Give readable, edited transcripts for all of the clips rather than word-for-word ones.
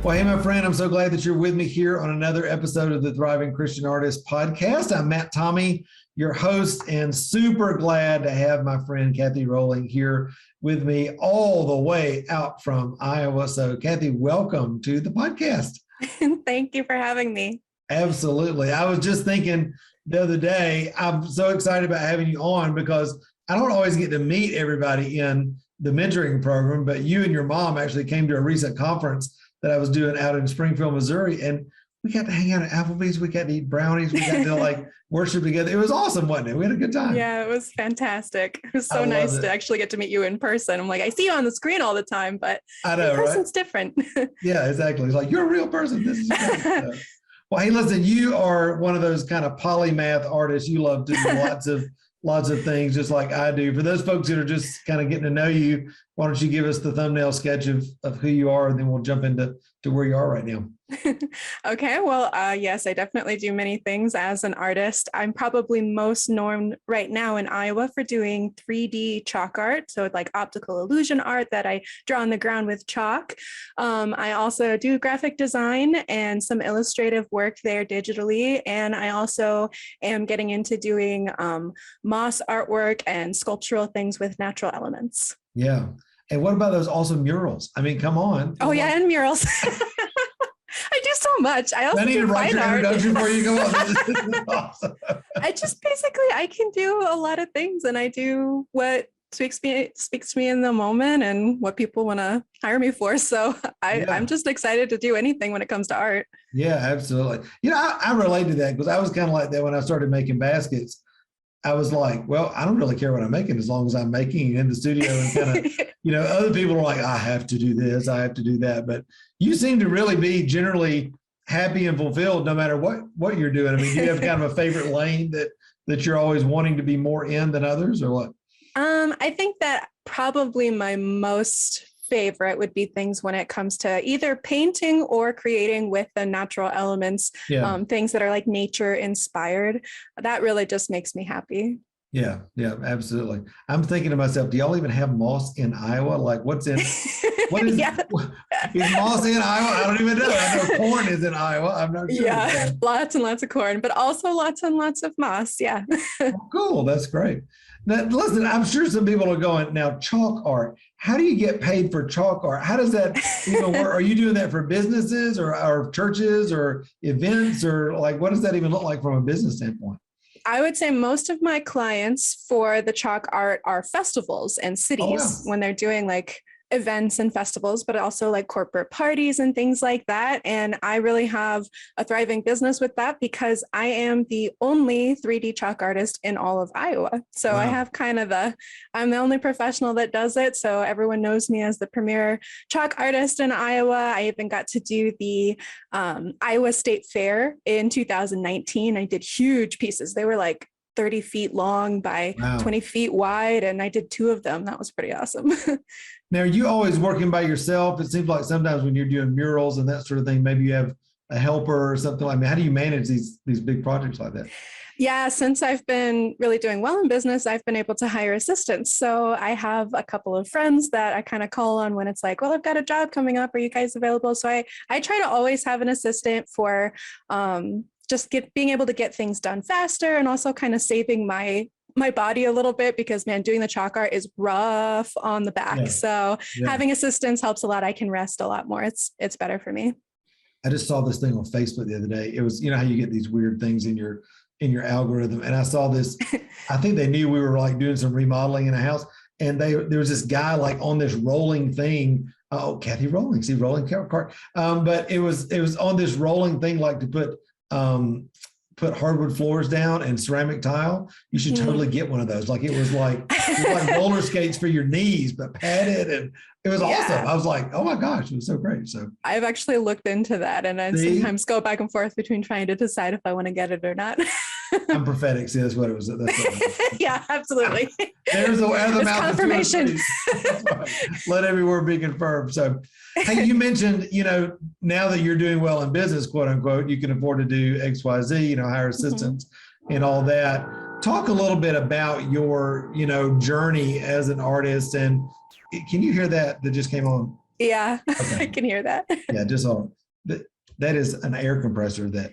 Well, hey, my friend, I'm so glad that you're with me here on another episode of the Thriving Christian Artist podcast. I'm Matt Tommy, your host, and super glad to have my friend Kathy Rolling here with me all the way out from Iowa. So, Kathy, welcome to the podcast. Thank you for having me. Absolutely. I was just thinking the other day, I'm so excited about having you on because I don't always get to meet everybody in the mentoring program, but you and your mom actually came to a recent conference that I was doing out in Springfield, Missouri. And we got to hang out at Applebee's. We got to eat brownies. We got to worship together. It was awesome, wasn't it? We had a good time. Yeah, it was fantastic. It was so nice to actually get to meet you in person. I'm like, I see you on the screen all the time, but I know, in person's right? different. Yeah, exactly. It's like, you're a real person. This is great. Well, hey, listen, you are one of those kind of polymath artists. You love to do lots of things just like I do. For those folks that are just kind of getting to know you, why don't you give us the thumbnail sketch of who you are, and then we'll jump into where you are right now. Okay, well, yes, I definitely do many things as an artist. I'm probably most known right now in Iowa for doing 3D chalk art, so it's like optical illusion art that I draw on the ground with chalk. I also do graphic design and some illustrative work there digitally, and I also am getting into doing moss artwork and sculptural things with natural elements. Yeah. And what about those awesome murals? I mean, come on. Oh, yeah, and murals. I do so much. I also need to write your introduction for you. Come on. This is awesome. I can do a lot of things, and I do what speaks to me in the moment and what people want to hire me for. So I'm just excited to do anything when it comes to art. Yeah, absolutely. You know, I relate to that because I was kind of like that when I started making baskets. I was like, well, I don't really care what I'm making as long as I'm making it in the studio, and kind of, other people are like, I have to do this, I have to do that. But you seem to really be generally happy and fulfilled no matter what you're doing. I mean, do you have kind of a favorite lane that you're always wanting to be more in than others, or what? I think that probably my most favorite would be things when it comes to either painting or creating with the natural elements, things that are like nature inspired. That really just makes me happy. Yeah, absolutely. I'm thinking to myself, do y'all even have moss in Iowa? Like what is moss in Iowa? I don't even know. I know corn is in Iowa. I'm not sure. Yeah, lots and lots of corn, but also lots and lots of moss. Yeah. Cool. That's great. Now, listen, I'm sure some people are going, now chalk art, how do you get paid for chalk art? How does that even work? Are you doing that for businesses or churches or events, or like, what does that even look like from a business standpoint? I would say most of my clients for the chalk art are festivals and cities when they're doing like events and festivals, but also like corporate parties and things like that. And I really have a thriving business with that because I am the only 3D chalk artist in all of Iowa. So I have I'm the only professional that does it. So everyone knows me as the premier chalk artist in Iowa. I even got to do the Iowa State Fair in 2019. I did huge pieces. They were like 30 feet long by 20 feet wide. And I did 2 of them. That was pretty awesome. Now, are you always working by yourself? It seems like sometimes when you're doing murals and that sort of thing, maybe you have a helper or something like that. How do you manage these big projects like that? Yeah, since I've been really doing well in business, I've been able to hire assistants. So I have a couple of friends that I kind of call on when it's like, well, I've got a job coming up. Are you guys available? So I try to always have an assistant for just being able to get things done faster, and also kind of saving my body a little bit because, man, doing the chalk art is rough on the back. So having assistants helps a lot. I can rest a lot more. It's better for me. I just saw this thing on Facebook the other day. It was, how you get these weird things in your algorithm. And I saw this, I think they knew we were like doing some remodeling in a house. And there was this guy like on this rolling thing. Oh, Kathy Rolling, see rolling cart. But it was on this rolling thing, like to put hardwood floors down and ceramic tile. You should totally get one of those. Like it was like roller skates for your knees, but padded, and it was awesome. I was like, oh my gosh, it was so great. So I've actually looked into that, and I sometimes go back and forth between trying to decide if I want to get it or not. I'm prophetic. See, that's what it was. That's what it was. Yeah, absolutely. There's the mouth confirmation. Right. Let every word be confirmed. So, hey, you mentioned, now that you're doing well in business, quote unquote, you can afford to do X, Y, Z, hire assistants and all that. Talk a little bit about your, journey as an artist. And can you hear that just came on? Yeah, okay. I can hear that. Yeah, just hold on. that is an air compressor that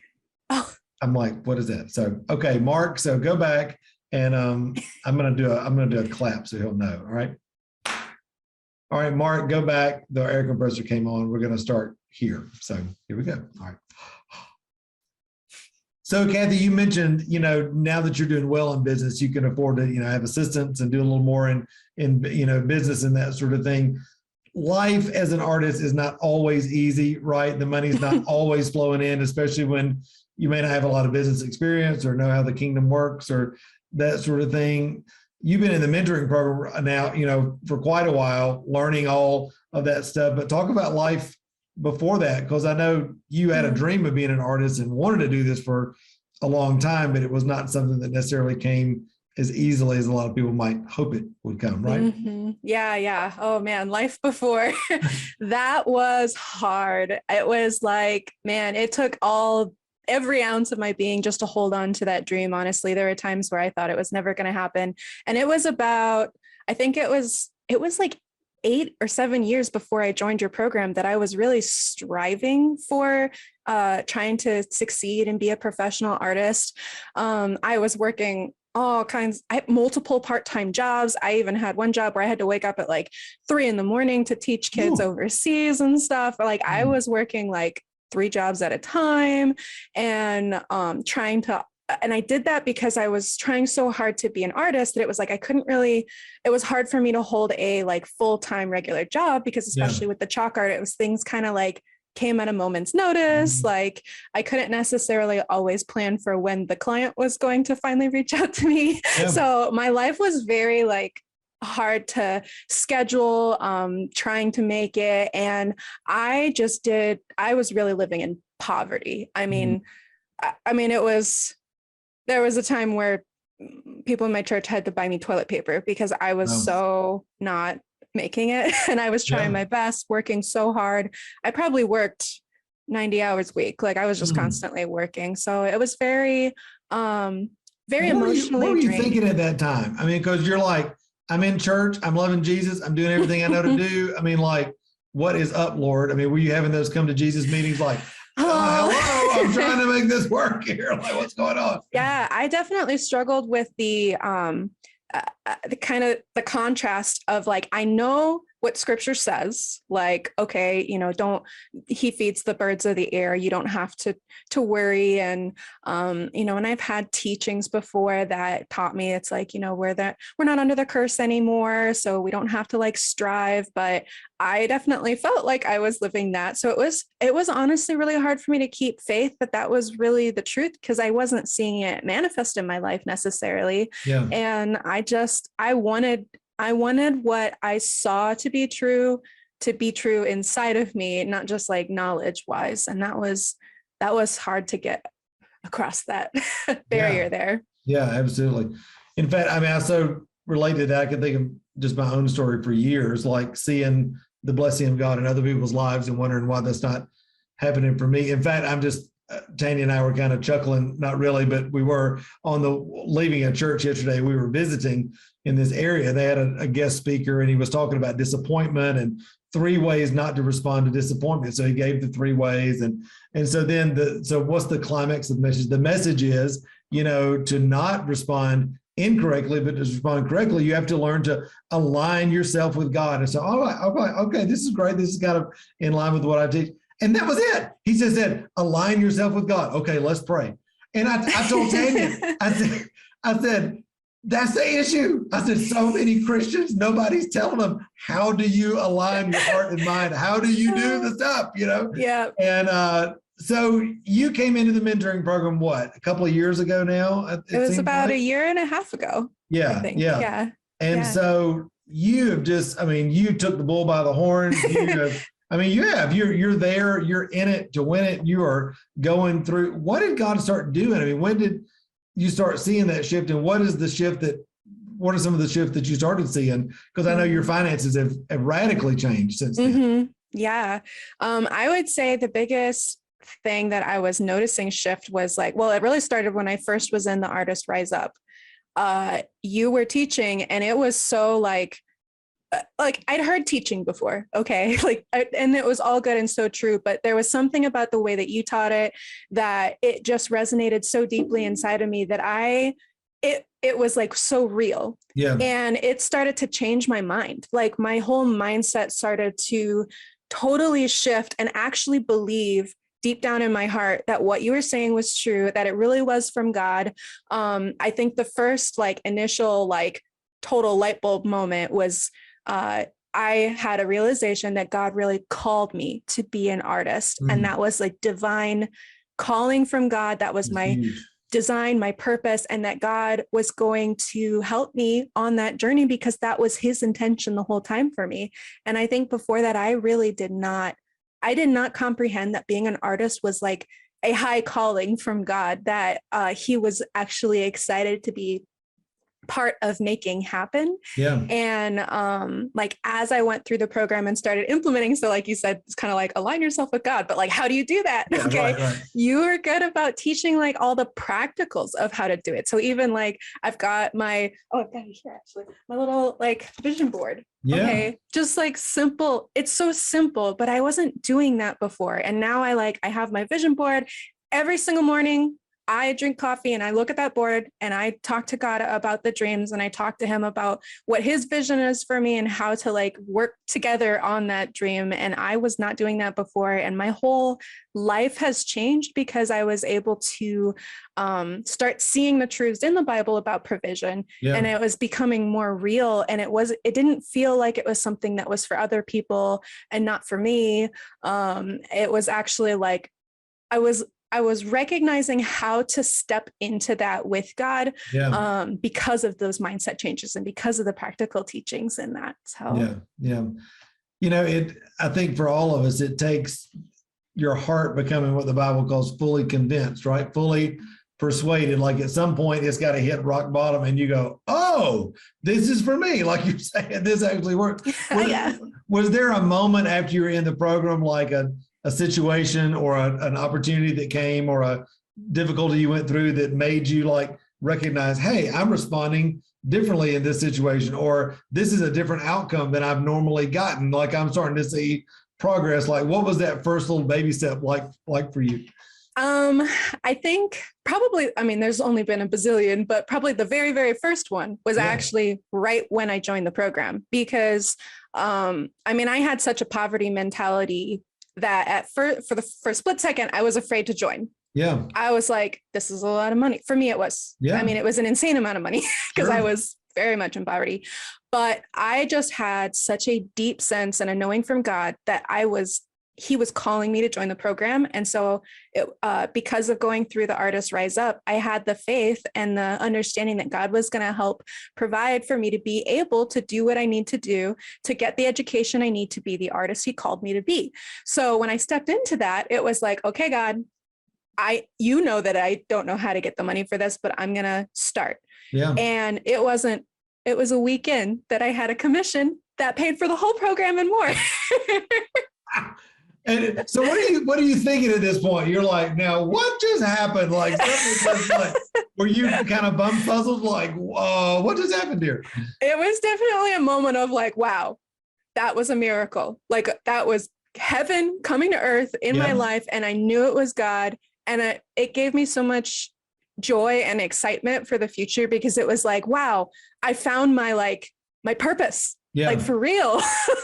Oh, I'm like, what is that? So, okay, Mark, so go back and I'm going to do a clap so he'll know. All right. All right, Mark, go back. The air compressor came on. We're going to start here. So here we go. All right. So Kathy, you mentioned, now that you're doing well in business, you can afford to, have assistants and do a little more in business and that sort of thing. Life as an artist is not always easy, right? The money's not always flowing in, especially when you may not have a lot of business experience or know how the kingdom works or that sort of thing. You've been in the mentoring program now, for quite a while, learning all of that stuff, but talk about life before that, because I know you had a dream of being an artist and wanted to do this for a long time, but it was not something that necessarily came as easily as a lot of people might hope it would come, right? Mm-hmm. Yeah. Oh man, life before that was hard. It was like, man, it took every ounce of my being just to hold on to that dream. Honestly, there were times where I thought it was never going to happen. And it was I think it was like 8 or 7 years before I joined your program that I was really striving for trying to succeed and be a professional artist. I was working multiple part-time jobs. I even had one job where I had to wake up at like 3 a.m. to teach kids overseas and stuff. Like I was working like 3 jobs at a time and and I did that because I was trying so hard to be an artist that it was like it was hard for me to hold a like full-time regular job, because especially with the chalk art, it was things kind of like came at a moment's notice. Like I couldn't necessarily always plan for when the client was going to finally reach out to me. So my life was very like hard to schedule, trying to make it. And I was really living in poverty. I mean, there was a time where people in my church had to buy me toilet paper because I was so not making it. And I was trying my best, working so hard. I probably worked 90 hours a week. Like I was just constantly working. So it was very emotionally What were you draining. thinking at that time? I mean, because you're like, I'm in church, I'm loving Jesus, I'm doing everything I know to do. I mean, like, what is up, Lord? I mean, were you having those come to Jesus meetings like, hello, I'm trying to make this work here. Like, what's going on? Yeah, I definitely struggled with the kind of the contrast of like, I know what scripture says, like, okay, he feeds the birds of the air. You don't have to worry. And, and I've had teachings before that taught me it's like, we're not under the curse anymore. So we don't have to like strive, but I definitely felt like I was living that. So it was honestly really hard for me to keep faith that was really the truth, because I wasn't seeing it manifest in my life necessarily. Yeah. And I wanted what I saw to be true inside of me, not just like knowledge wise. And that was hard to get across that barrier there. Yeah, absolutely. In fact, I mean, I so relate to that. I can think of just my own story for years, like seeing the blessing of God in other people's lives and wondering why that's not happening for me. In fact, Tanya and I were kind of chuckling, not really, but we were leaving a church yesterday. We were visiting in this area. They had a guest speaker and he was talking about disappointment and 3 ways not to respond to disappointment. So he gave the 3 ways. And so what's the climax of the message? The message is, to not respond incorrectly, but to respond correctly, you have to learn to align yourself with God. And so, all right, okay, this is great. This is kind of in line with what I teach. And that was it. He just said, align yourself with God. Okay, let's pray. And I told Tanya, I said, that's the issue. I said, so many Christians, nobody's telling them, how do you align your heart and mind? How do you do the stuff, Yeah. And so you came into the mentoring program, what, a couple of years ago now? It was about a year and a half ago. Yeah. I think. Yeah. And so you have you took the bull by the horns. You're there, you're in it to win it. You are going through. What did God start doing? I mean, when did you start seeing that shift? And what are some of the shifts that you started seeing? Because I know your finances have radically changed since then. Mm-hmm. Yeah. I would say the biggest thing that I was noticing shift was it really started when I first was in the Artist Rise Up. You were teaching and it was so like I'd heard teaching before. Okay. And it was all good and so true, but there was something about the way that you taught it that it just resonated so deeply inside of me that it was like so real. Yeah. And it started to change my mind. Like my whole mindset started to totally shift and actually believe deep down in my heart that what you were saying was true, that it really was from God. I think the first like initial like total light bulb moment was I had a realization that God really called me to be an artist. And that was like divine calling from God. That was my design, my purpose, and that God was going to help me on that journey because that was his intention the whole time for me. And I think before that, I did not comprehend that being an artist was like a high calling from God, that he was actually excited to be part of making happen. Yeah. And like as I went through the program and started implementing, so like you said, it's kind of like align yourself with God, but like how do you do that? Yeah, okay. Right. You are good about teaching like all the practicals of how to do it. So even like I've got it here actually, my little like vision board. Yeah. Okay. Just like simple. It's so simple, but I wasn't doing that before. And now I have my vision board every single morning. I drink coffee and I look at that board and I talk to God about the dreams, and I talk to him about what his vision is for me and how to like work together on that dream. And I was not doing that before. And my whole life has changed because I was able to start seeing the truths in the Bible about provision. Yeah. And it was becoming more real. And it didn't feel like it was something that was for other people and not for me. It was actually like, I was recognizing how to step into that with God because of those mindset changes and because of the practical teachings in that. So yeah. I think for all of us, it takes your heart becoming what the Bible calls fully convinced, right? Fully persuaded. Like at some point it's got to hit rock bottom and you go, oh, this is for me. Like you're saying, this actually works. Was there a moment after you were in the program, like a situation or an opportunity that came or a difficulty you went through that made you like recognize, hey, I'm responding differently in this situation, or this is a different outcome than I've normally gotten. Like I'm starting to see progress. Like what was that first little baby step like for you? I think probably, there's only been a bazillion, but probably the very, very first one was actually right when I joined the program, because, I had such a poverty mentality that for a split second, I was afraid to join. Yeah. I was like, this is a lot of money. For me, it was. Yeah. It was an insane amount of money because I was very much in poverty. But I just had such a deep sense and a knowing from God that he was calling me to join the program. And so because of going through the Artist Rise Up, I had the faith and the understanding that God was going to help provide for me to be able to do what I need to do to get the education I need to be the artist he called me to be. So when I stepped into that, it was like, okay, God, you know that I don't know how to get the money for this, but I'm going to start. Yeah. And it was a weekend that I had a commission that paid for the whole program and more. And so what are you thinking at this point? You're like, now what just happened? Like, were you kind of bumfuzzled? Like, whoa, what just happened here? It was definitely a moment of like, wow, that was a miracle. Like that was heaven coming to earth in my life. And I knew it was God. And it gave me so much joy and excitement for the future, because it was like, wow, I found my purpose. Yeah. Like for real.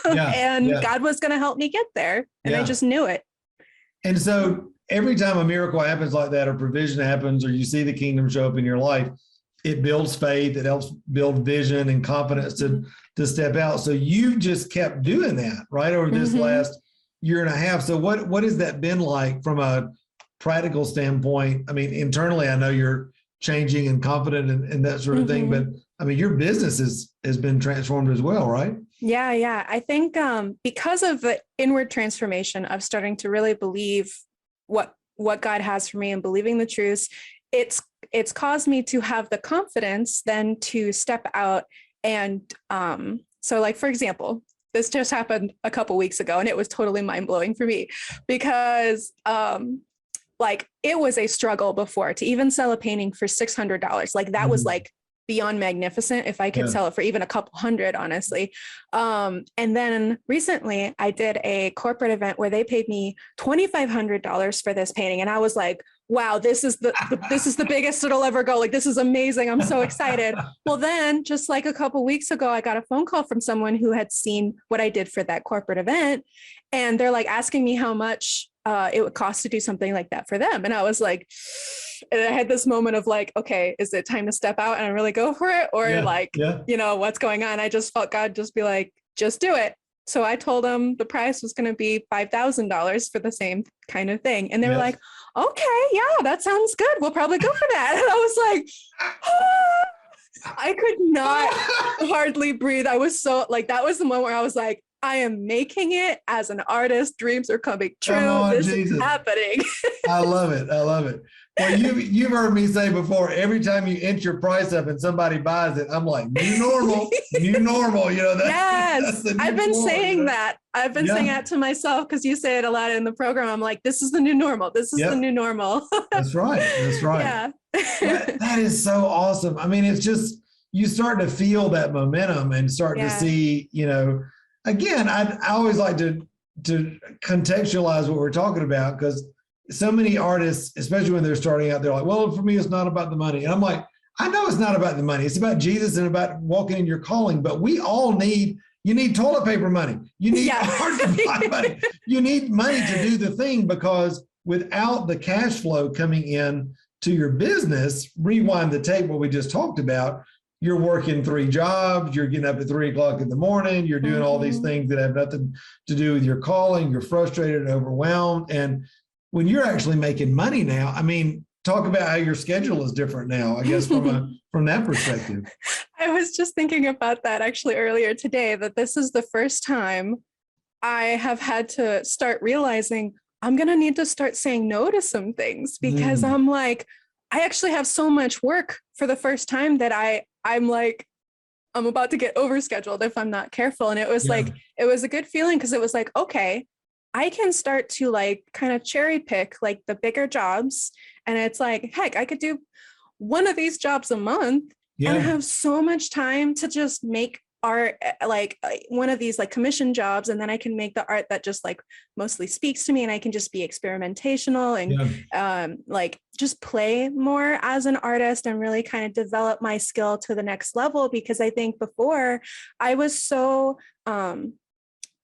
And God was going to help me get there. And I just knew it. And so every time a miracle happens like that, or provision happens, or you see the kingdom show up in your life, it builds faith. It helps build vision and confidence to step out. So you've just kept doing that, right? Over this last year and a half. So what has that been like from a practical standpoint? Internally, I know you're changing and confident and that sort of thing, but your business has been transformed as well, right? Yeah. I think because of the inward transformation of starting to really believe what God has for me and believing the truths, it's caused me to have the confidence then to step out. And so like, for example, this just happened a couple weeks ago, and it was totally mind-blowing for me because it was a struggle before to even sell a painting for $600. Like that was like beyond magnificent if I could sell it for even a couple hundred, honestly. And then recently I did a corporate event where they paid me $2,500 for this painting. And I was like, wow, this is the biggest it'll ever go. Like, this is amazing. I'm so excited. Well, then just like a couple weeks ago, I got a phone call from someone who had seen what I did for that corporate event. And they're like asking me how much it would cost to do something like that for them. And I was like, and I had this moment of like, okay, is it time to step out and really go for it? Or you know, what's going on? I just felt God just be like, just do it. So I told them the price was going to be $5,000 for the same kind of thing. And they were like, okay, yeah, that sounds good. We'll probably go for that. And I was like, ah! I could not hardly breathe. I was so like, that was the moment where I was like, I am making it as an artist. Dreams are coming true. This is happening. I love it. I love it. Well, you've heard me say before, every time you inch your price up and somebody buys it, I'm like, new normal, new normal. You know, that's I've been saying that. I've been saying that to myself because you say it a lot in the program. I'm like, this is the new normal. This is the new normal. That's right. That's right. Yeah. that is so awesome. I mean, it's just, you start to feel that momentum and start to see, you know, again, I always like to contextualize what we're talking about, because so many artists, especially when they're starting out, they're like, well, for me, it's not about the money. And I'm like, I know it's not about the money. It's about Jesus and about walking in your calling. But we all you need toilet paper money. You need art supply money. You need money to do the thing, because without the cash flow coming in to your business, rewind the tape, what we just talked about, you're working 3 jobs, you're getting up at 3 o'clock in the morning, you're doing all these things that have nothing to do with your calling, you're frustrated and overwhelmed. And when you're actually making money now, I mean, talk about how your schedule is different now, I guess, from that perspective. I was just thinking about that actually earlier today, that this is the first time I have had to start realizing I'm going to need to start saying no to some things, because I'm like, I actually have so much work for the first time that I'm like, I'm about to get overscheduled if I'm not careful. And it was like, it was a good feeling, because it was like, okay, I can start to like kind of cherry pick like the bigger jobs. And it's like, heck, I could do one of these jobs a month and have so much time to just make art, like one of these like commission jobs. And then I can make the art that just like mostly speaks to me, and I can just be experimentational and like just play more as an artist and really kind of develop my skill to the next level. Because I think before I was so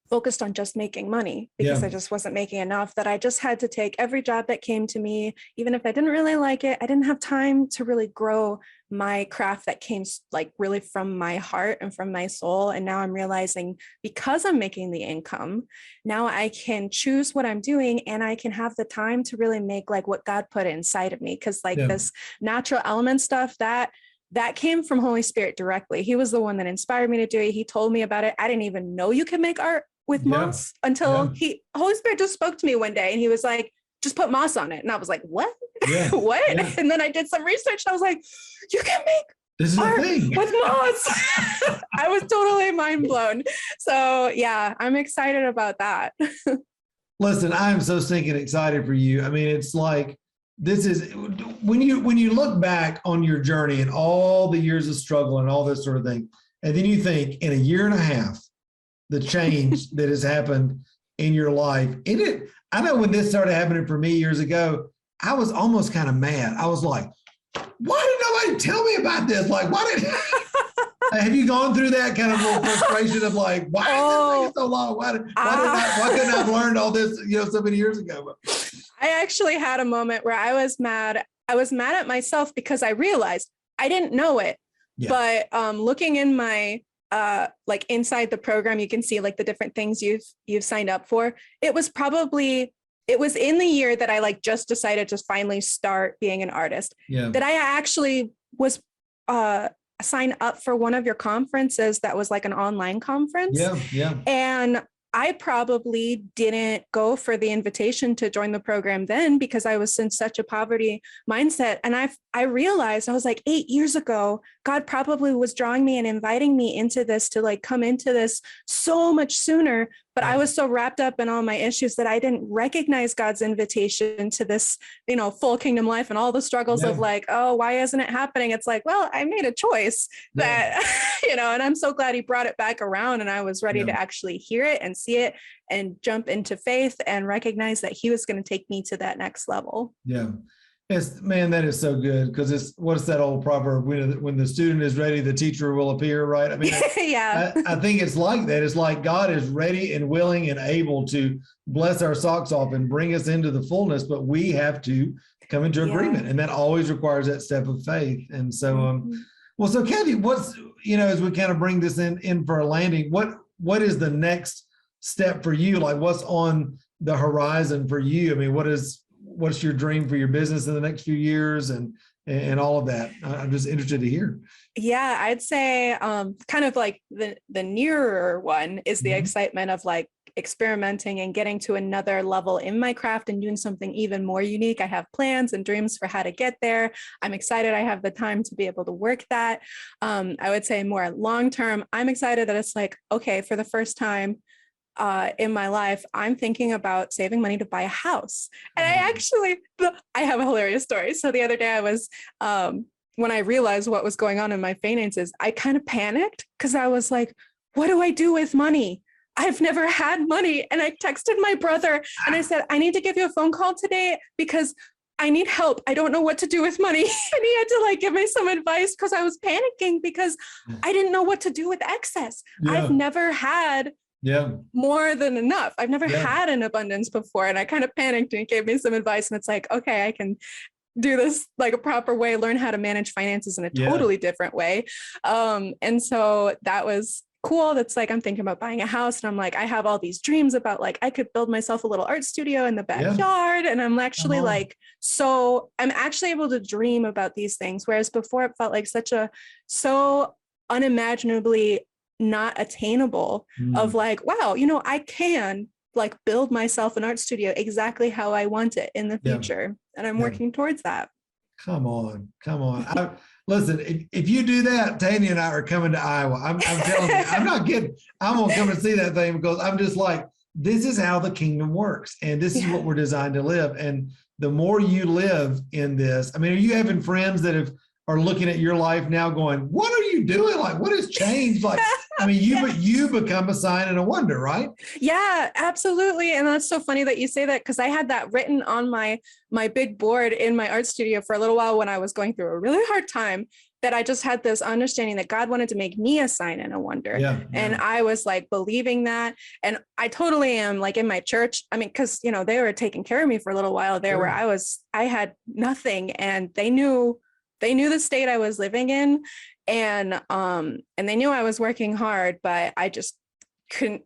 focused on just making money, because I just wasn't making enough, that I just had to take every job that came to me, even if I didn't really like it. I didn't have time to really grow my craft that came like really from my heart and from my soul. And now I'm realizing, because I'm making the income, now I can choose what I'm doing, and I can have the time to really make like what God put inside of me. Because like this natural element stuff, that came from Holy Spirit directly. He was the one that inspired me to do it. He told me about it. I didn't even know you could make art with moss until Holy Spirit just spoke to me one day, and he was like, just put moss on it. And I was like, what? What? And then I did some research, and I was like, you can make art with moss. I was totally mind blown. So yeah, I'm excited about that. Listen, I am so stinking excited for you. I mean, it's like, this is when you look back on your journey and all the years of struggle and all this sort of thing, and then you think in a year and a half, the change that has happened in your life. I know when this started happening for me years ago, I was almost kind of mad. I was like, why did nobody tell me about this? Like, have you gone through that kind of little frustration of like, why is this taking so long? Why couldn't I have learned all this, so many years ago? I actually had a moment where I was mad. I was mad at myself because I realized I didn't know it. But looking in my like inside the program, you can see like the different things you've signed up for. It was in the year that I like just decided to finally start being an artist, that I actually was signed up for one of your conferences that was like an online conference. And I probably didn't go for the invitation to join the program then, because I was in such a poverty mindset. And I realized, I was like, 8 years ago, God probably was drawing me and inviting me into this, to like come into this so much sooner. But I was so wrapped up in all my issues that I didn't recognize God's invitation to this, full kingdom life and all the struggles of like, oh, why isn't it happening? It's like, well, I made a choice that, and I'm so glad he brought it back around, and I was ready to actually hear it and see it and jump into faith and recognize that he was going to take me to that next level. Yeah. Man, that is so good, because what's that old proverb? When the student is ready, the teacher will appear, right? I mean, I think it's like that. It's like God is ready and willing and able to bless our socks off and bring us into the fullness, but we have to come into agreement, and that always requires that step of faith. And so, so Kathy, what's, as we kind of bring this in for a landing, what is the next step for you? Like, what's on the horizon for you? I mean, what's your dream for your business in the next few years and all of that? I'm just interested to hear. Yeah, I'd say kind of like the nearer one is the excitement of like experimenting and getting to another level in my craft and doing something even more unique. I have plans and dreams for how to get there. I'm excited I have the time to be able to work that. I would say more long-term, I'm excited that it's like, okay, for the first time in my life, I'm thinking about saving money to buy a house. And I have a hilarious story. So the other day I was, when I realized what was going on in my finances, I kind of panicked because I was like, what do I do with money? I've never had money. And I texted my brother and I said, I need to give you a phone call today because I need help. I don't know what to do with money. And he had to like give me some advice because I was panicking because I didn't know what to do with excess. I've never had more than enough. I've never had an abundance before. And I kind of panicked, and he gave me some advice, and it's like, okay, I can do this like a proper way, learn how to manage finances in a totally different way. And so that was cool. That's like, I'm thinking about buying a house, and I'm like, I have all these dreams about like, I could build myself a little art studio in the backyard. And I'm actually like, I'm actually able to dream about these things. Whereas before it felt like so unimaginably not attainable of like, wow, I can like build myself an art studio exactly how I want it in the future. And I'm working towards that. Come on. Listen, if you do that, Tanya and I are coming to Iowa. I'm telling you, I'm not kidding. I'm going to come and see that thing, because I'm just like, this is how the kingdom works. And this is what we're designed to live. And the more you live in this, I mean, are you having friends that are looking at your life now going, what are you doing? Like, what has changed? Like, I mean, you become a sign and a wonder, right? Yeah, absolutely. And that's so funny that you say that, because I had that written on my big board in my art studio for a little while when I was going through a really hard time, that I just had this understanding that God wanted to make me a sign and a wonder. And I was like believing that. And I totally am like in my church. I mean, because, they were taking care of me for a little while there where I had nothing, and they knew the state I was living in, and they knew I was working hard, but I just couldn't,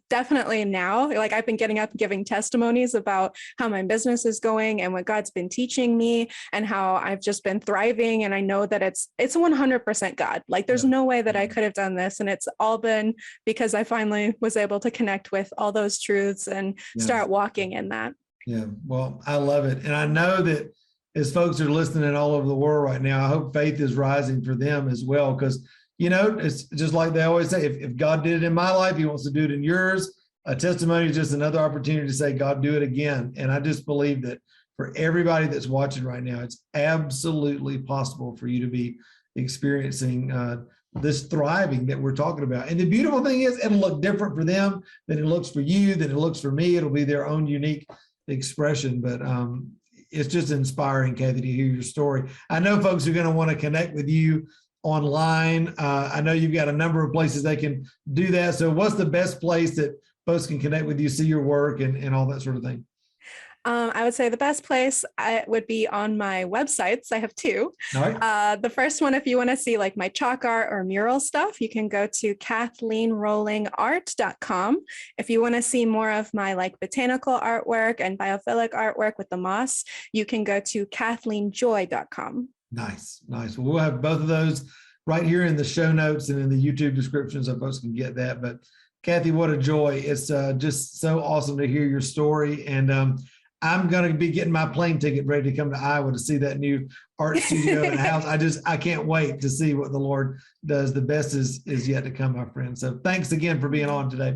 definitely now, like I've been getting up giving testimonies about how my business is going and what God's been teaching me and how I've just been thriving. And I know that it's 100% God. Like there's no way that I could have done this. And it's all been because I finally was able to connect with all those truths and start walking in that. Yeah. Well, I love it. And I know that as folks are listening all over the world right now, I hope faith is rising for them as well. Because, it's just like they always say, if God did it in my life, he wants to do it in yours. A testimony is just another opportunity to say, God, do it again. And I just believe that for everybody that's watching right now, it's absolutely possible for you to be experiencing this thriving that we're talking about. And the beautiful thing is, it'll look different for them than it looks for you, than it looks for me. It'll be their own unique expression. But it's just inspiring, Kathy, to hear your story. I know folks are going to want to connect with you online. I know you've got a number of places they can do that. So what's the best place that folks can connect with you, see your work and all that sort of thing? I would say the best place would be on my websites. I have two. All right. The first one, if you want to see like my chalk art or mural stuff, you can go to KathleenRollingArt.com. If you want to see more of my like botanical artwork and biophilic artwork with the moss, you can go to KathleenJoy.com. Nice. Well, we'll have both of those right here in the show notes and in the YouTube description so folks can get that. But Kathy, what a joy. It's just so awesome to hear your story. And I'm going to be getting my plane ticket ready to come to Iowa to see that new art studio and house. I can't wait to see what the Lord does. The best is yet to come, my friend. So thanks again for being on today.